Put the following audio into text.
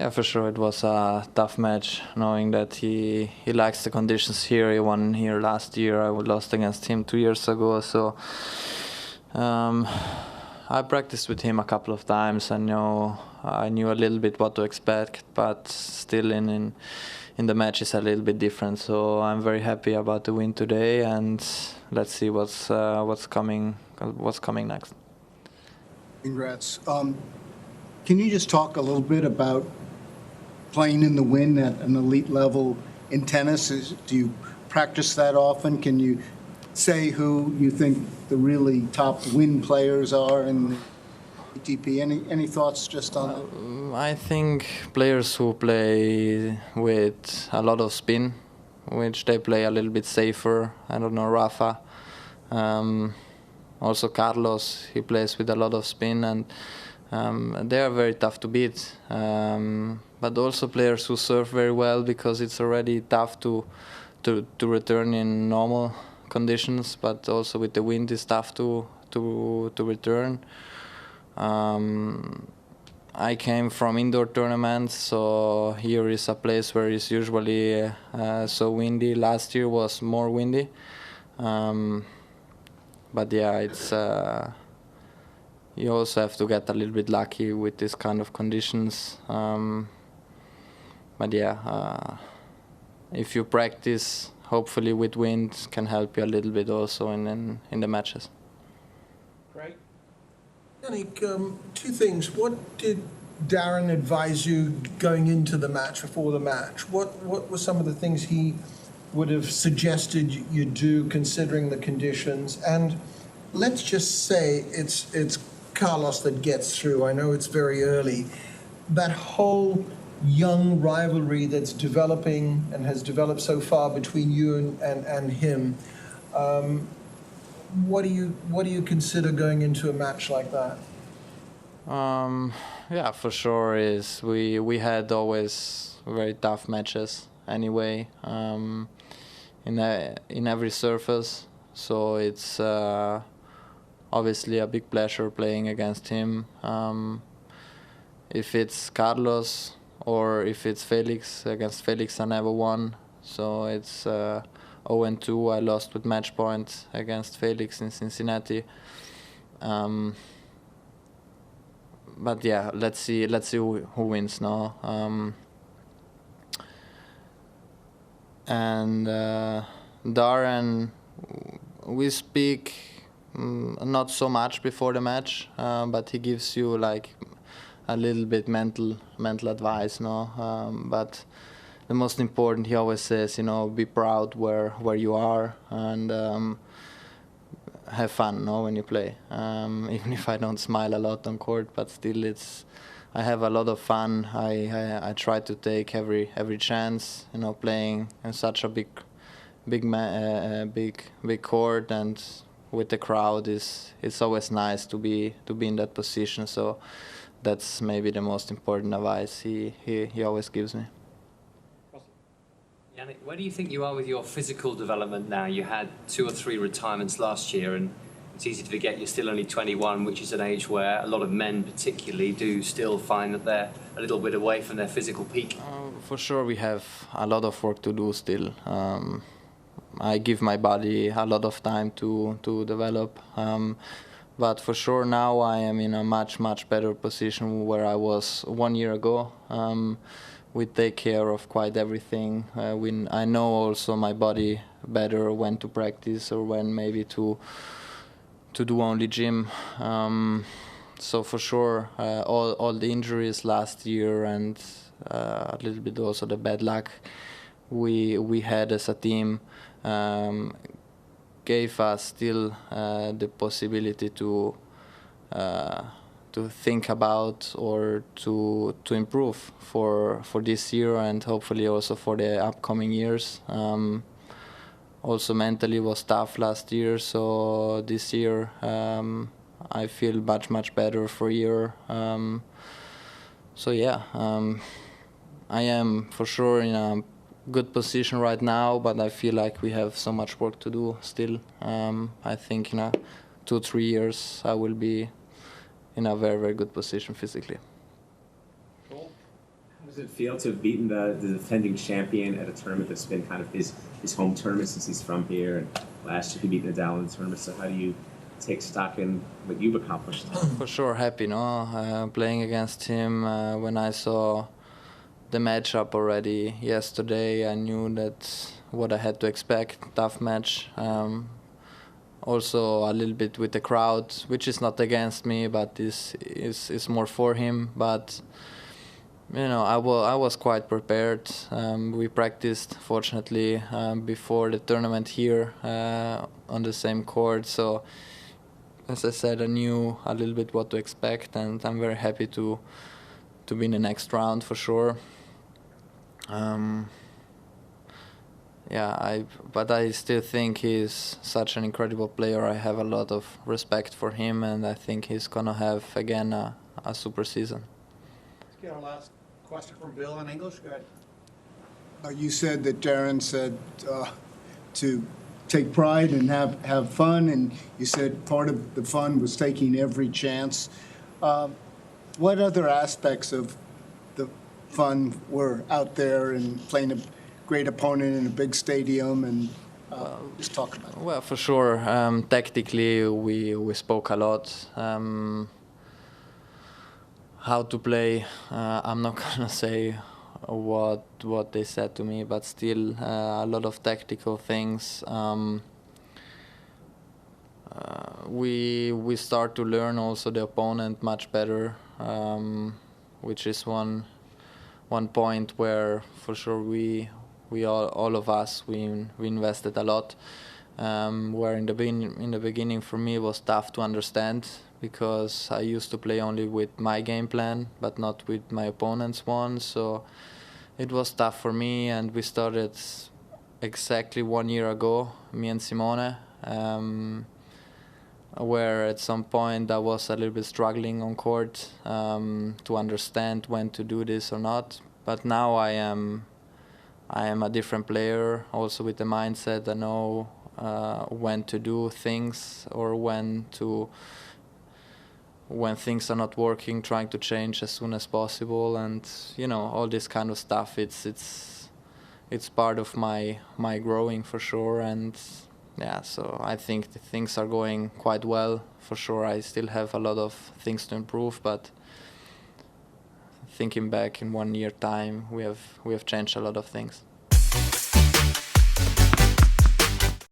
Yeah, for sure. It was a tough match, knowing that he likes the conditions here. He won here last year. I lost against him 2 years ago. So I practiced with him a couple of times. I knew a little bit what to expect, but still in the match is a little bit different. So I'm very happy about the win today, and let's see what's coming next. Congrats. Can you just talk a little bit about playing in the wind at an elite level in tennis? Do you practice that often? Can you say who you think the really top wind players are in the ATP? Any thoughts just on that? I think players who play with a lot of spin, which they play a little bit safer. I don't know, Rafa. Also Carlos, he plays with a lot of spin, and they are very tough to beat. But also players who serve very well, because it's already tough to return in normal conditions, but also with the wind it's tough to return. I came from indoor tournaments, so here is a place where it's usually so windy. Last year was more windy, but yeah, it's you also have to get a little bit lucky with this kind of conditions. But yeah, if you practice, hopefully with wind can help you a little bit also in the matches. Great. Jannik, two things. What did Darren advise you going into the match, before the match? What were some of the things he would have suggested you do, considering the conditions? And let's just say it's Carlos that gets through. I know it's very early. That whole young rivalry that's developing and has developed so far between you and him. What do you consider going into a match like that? Yeah, for sure is we had always very tough matches anyway, in every surface. So it's obviously a big pleasure playing against him. If it's Carlos or if it's Felix, against Felix I never won. So it's 0-2. I lost with match point against Felix in Cincinnati. But yeah, let's see who wins now. And Darren, we speak not so much before the match, but he gives you like a little bit mental advice, no? But the most important, he always says, be proud where you are, and have fun, no, when you play. Even if I don't smile a lot on court, but still I have a lot of fun. I try to take every chance, playing in such a big court, and with the crowd it's always nice to be in that position. So that's maybe the most important advice he always gives me. Jannik, where do you think you are with your physical development now? You had 2 or 3 retirements last year, and it's easy to forget you're still only 21, which is an age where a lot of men particularly do still find that they're a little bit away from their physical peak. For sure we have a lot of work to do still. I give my body a lot of time to develop. But for sure now I am in a much better position where I was 1 year ago. We take care of quite everything. I know also my body better, when to practice or when maybe to do only gym. So for sure, all the injuries last year and a little bit also the bad luck we had as a team gave us still the possibility to think about or to improve for this year, and hopefully also for the upcoming years. Also mentally was tough last year, so this year I feel much better for a year. So yeah, I am for sure in a good position right now, but I feel like we have so much work to do still. I think in 2-3 years I will be in a very good position physically. Cool. How does it feel to have beaten the defending champion at a tournament that's been kind of his home tournament since he's from here? And last year he beat Nadal in the tournament. So how do you take stock in what you've accomplished? For sure, happy, no? Playing against him, when I saw the matchup already yesterday, I knew that what I had to expect, tough match. Also a little bit with the crowd, which is not against me, but is more for him. But you know, I was quite prepared. We practiced, fortunately, before the tournament here on the same court. So, as I said, I knew a little bit what to expect, and I'm very happy to be in the next round for sure. But I still think he's such an incredible player. I have a lot of respect for him, and I think he's gonna have again a super season. Let's get our last question from Bill in English. Go ahead. You said that Darren said to take pride and have fun, and you said part of the fun was taking every chance. What other aspects of the fun were out there and playing a great opponent in a big stadium, and just talk about it? Well, for sure. Tactically, we spoke a lot. How to play, I'm not gonna say what they said to me, but still a lot of tactical things. We start to learn also the opponent much better, which is one point where for sure we all of us we invested a lot. Where in the beginning for me it was tough to understand, because I used to play only with my game plan but not with my opponent's one, so it was tough for me. And we started exactly 1 year ago, me and Simone, where at some point I was a little bit struggling on court to understand when to do this or not. But now I am a different player, also with the mindset. I know when to do things, or when things are not working, trying to change as soon as possible, and you know, all this kind of stuff. It's part of my growing for sure. And yeah, so I think the things are going quite well for sure. I still have a lot of things to improve, but thinking back in 1 year time, we have changed a lot of things.